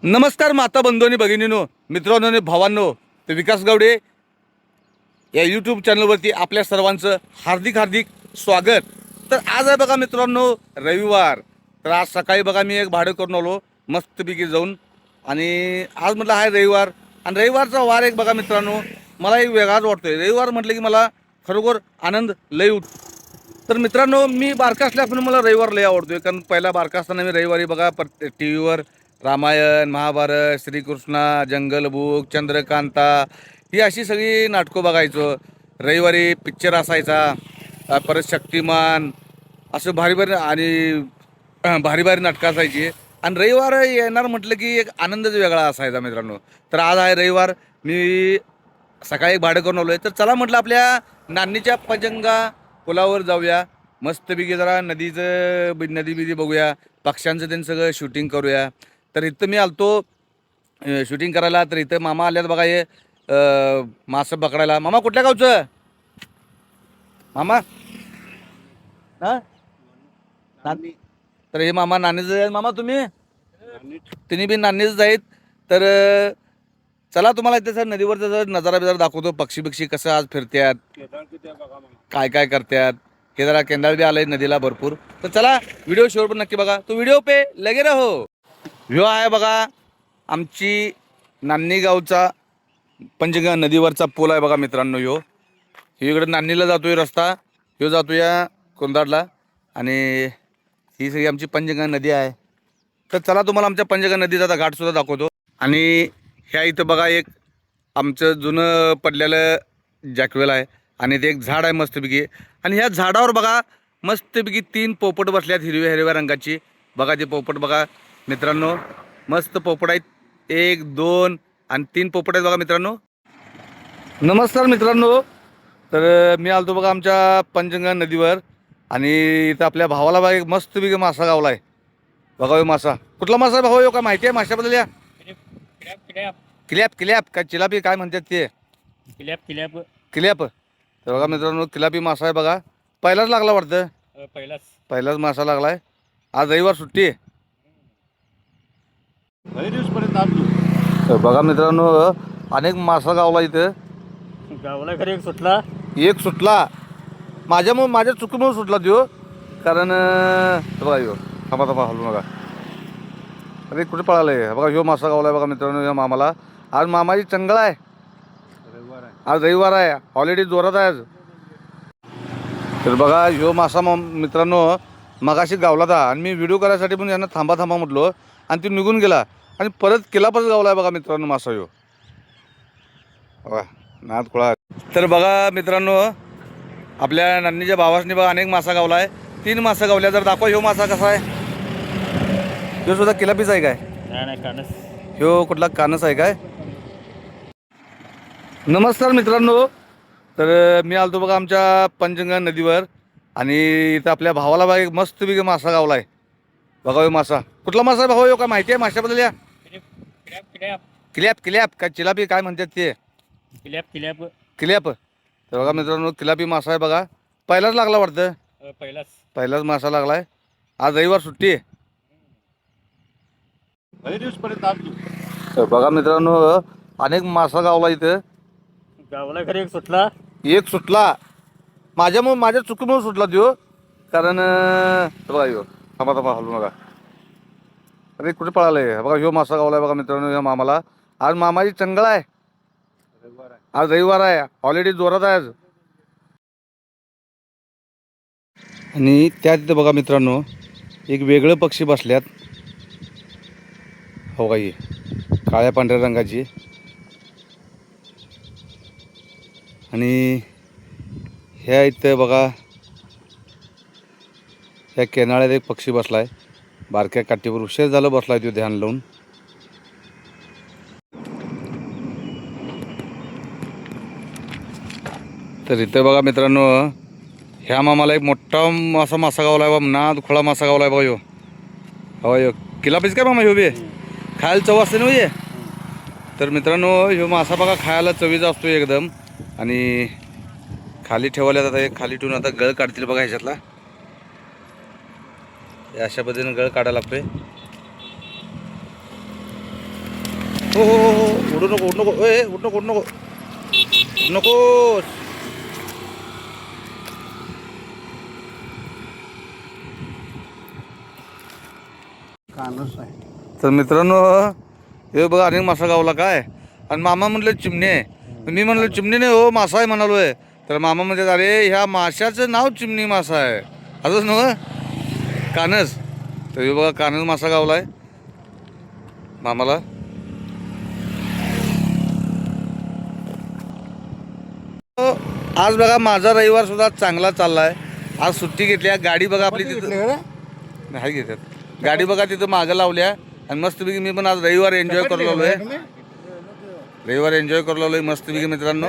नमस्कार माता बंधू आणि भगिनीनो, मित्रांनो आणि भावांनो, तर विकास गावडे या यूट्यूब चॅनलवरती आपल्या सर्वांचं हार्दिक हार्दिक स्वागत. तर आज आहे बघा मित्रांनो रविवार. तर आज सकाळी बघा मी एक भाडं करून आलो मस्तपैकी जाऊन. आणि आज म्हटलं आहे रविवार, आणि रविवारचा वार एक बघा मित्रांनो मला एक वेगळाच वाटतोय. रविवार म्हटलं की मला खरोखर आनंद लय तर मित्रांनो मी बारका असल्यापासून मला रविवार लय आवडतोय. कारण पहिला बारका असताना मी रविवारी बघा टी व्हीवर रामायण, महाभारत, श्रीकृष्णा, जंगल बुक, चंद्रकांता ही अशी सगळी नाटकं बघायचो. रविवारी पिक्चर असायचा, परत शक्तिमान, असं भारी भारी आणि भारी भारी नाटकं असायची. आणि रविवार येणार म्हटलं की एक आनंदच वेगळा असायचा मित्रांनो. तर आज आहे रविवार, मी सकाळी एक भाडं करून आलो आहे. तर चला म्हटलं आपल्या नान्नीच्या पंचगंगा पुलावर जाऊया, मस्तपैकी जरा नदी बिदी बघूया, पक्ष्यांचं त्यांचं सगळं शूटिंग करूया. तर इथं मी आलतो शूटिंग करायला. तर इथं मामा आल्यात बघा, हे मासं पकडायला. मामा कुठल्या गावचं मामा? हां, तर हे मामा नाणीच आहेत. मामा तुम्ही तुम्ही बी नाणीच आहेत. तर चला तुम्हाला इथे सर नदीवरचा जर नजारा बिजारा दाखवतो, पक्षी बिक्षी कसं आज फिरतात, काय काय करतात. हे जरा केंदाळ बी आलंय नदीला भरपूर. तर चला व्हिडिओ शेवट पण नक्की बघा, तो व्हिडिओ पे लगे रहो. ह्यो आहे बघा आमची नान्नी गावचा पंचगंगा नदीवरचा पूल आहे बघा मित्रांनो. ह्यो इकडे नान्नीला जातोय रस्ता, ह्यो जातो या कोंदाडला, आणि ही सगळी आमची पंचगंगा नदी आहे. तर चला तुम्हाला आमच्या पंचगंगा नदीचा आता घाटसुद्धा दाखवतो. आणि ह्या इथं बघा एक आमचं जुनं पडलेलं जॅकवेल आहे, आणि ते एक झाड आहे मस्तपैकी. आणि ह्या झाडावर बघा मस्तपैकी 3 पोपट बसल्यात हिरव्या हिरव्या रंगाची. बघा ते पोपट बघा मित्रांनो, मस्त पोपट आहेत. 1 2 आणि 3 पोपट आहेत बघा मित्रांनो. नमस्कार मित्रांनो, तर मी आलतो बघा आमच्या पंचगंगा नदीवर, आणि इथं आपल्या भावाला बघा एक मस्तपैकी मासा गावला आहे. बघा हो मासा, कुठला मासा आहे भाऊ? का माहिती आहे माशाबद्दल? या किल्याप काय चिलापी काय म्हणतात ते? किल्याप. तर बघा मित्रांनो किलापी मासा आहे बघा. पहिलाच लागला वाटतं, पहिलाच मासा लागलाय. आज रविवार सुट्टी आहे. तर बघा मित्रांनो अनेक मासा गावला इथं. गावला खरी एक सुटला माझ्या चुकीमुळे सुटला तो. कारण बघा ह्यो थांबा हलू नका. अरे कुठे पळालंय बघा. ह्यो मासा गावलाय बघा मित्रांनो या मामाला. आज मामाची चंगळ आहे, आज रविवार आहे, हॉलिडे जोरात आहे आज. तर बघा ह्यो मासा मित्रांनो मगाशीच गावला था, आणि मी व्हिडिओ करायसाठी पण यांना थांबा म्हटलो, आणि ती निघून गेला, आणि परत किलापच गावला आहे बघा मित्रांनो मासा ह्यो. बघा नाद खुळा. तर बघा मित्रांनो आपल्या नान्नीच्या भावासनी बघा अनेक मासा गावला आहे. 3 मासा गावल्या. जर दाखवा ह्यो मासा कसा आहे. ह्यो सुद्धा किलापीच आहे काय? कानस. ह्यो कुठला कानस आहे काय? नमस्कार मित्रांनो, तर मी आलतो बघा आमच्या पंचगंगा नदीवर, आणि इथं आपल्या भावाला बघा एक मस्तपैकी मासा गावला आहे. बघा ह्यो मासा, कुठला मासा आहे भाऊ? ह्यो का माहिती आहे माशाबद्दल? या किल्याप काय चिलापी काय म्हणतात ते? किल्याप. तर बघा मित्रांनो किलापी मासा आहे बघा. पहिलाच लागला वाटतं, पहिलाच मासा लागलाय. आज रविवार सुट्टी आहे. तर बघा मित्रांनो अनेक मासा गावला इथं. गावला खरी एक सुटला माझ्या चुकीमुळे सुटला तो. कारण बघा ह्यो थांबा हलू नका. अरे कुठे पळालंय बघा. ह्यो मासा गावलाय बघा मित्रांनो या मामाला. आज मामाची चंगळ आहे, आज रविवार आहे, हॉलिडे जोरात आहे आज. आणि त्या तिथं बघा मित्रांनो एक वेगळं पक्षी बसल्यात. हो का, ही काळ्या पांढऱ्या रंगाची. आणि ह्या इथं बघा ह्या केनाळ्यात एक पक्षी बसलाय बारक्या काठीवर. उशीर झालं बसलाय तो ध्यान लावून. तर इथं बघा मित्रांनो ह्या मामाला एक मोठा असा मासा गावलाय बा. नाद खोळा मासा गावलाय बघा ह्यो. हो ह्यो किलापीच काय मामा? ह्यो बी खायला चव असते ना. तर मित्रांनो ह्यो मासा बघा खायला चवीचा असतो एकदम. आणि खाली ठेवल्या जातात. हे खाली ठेवून आता गळ काढतील बघा ह्याच्यातला. अशा पद्धतीने गळ काढायला लागतोय. हो हो हो हो उडू नको उडू नको ए उडू नको उडू नको नको. कानच आहे. तर मित्रांनो हे बघा अनेक मासा गावला काय. आणि मामा म्हटलं चिमणी आहे. मी म्हणलं चिमणी नाही हो मासा आहे म्हणालोय. तर मामा म्हणतात अरे ह्या माशाचं नाव चिमणी मासा आहे असंच नव्ह कानस. तर हे बघा कानस मासा गावलाय मामाला. आज बघा माझा रविवार सुद्धा चांगला चाललाय. आज सुट्टी घेतली आहे. गाडी बघा आपली तिथं नाही घेतात. गाडी बघा तिथं मागं लावल्या आणि मस्तपैकी मी पण आज रविवार एन्जॉय करू लागलोय. रविवार एन्जॉय करू लागलोय मस्तपैकी मित्रांनो.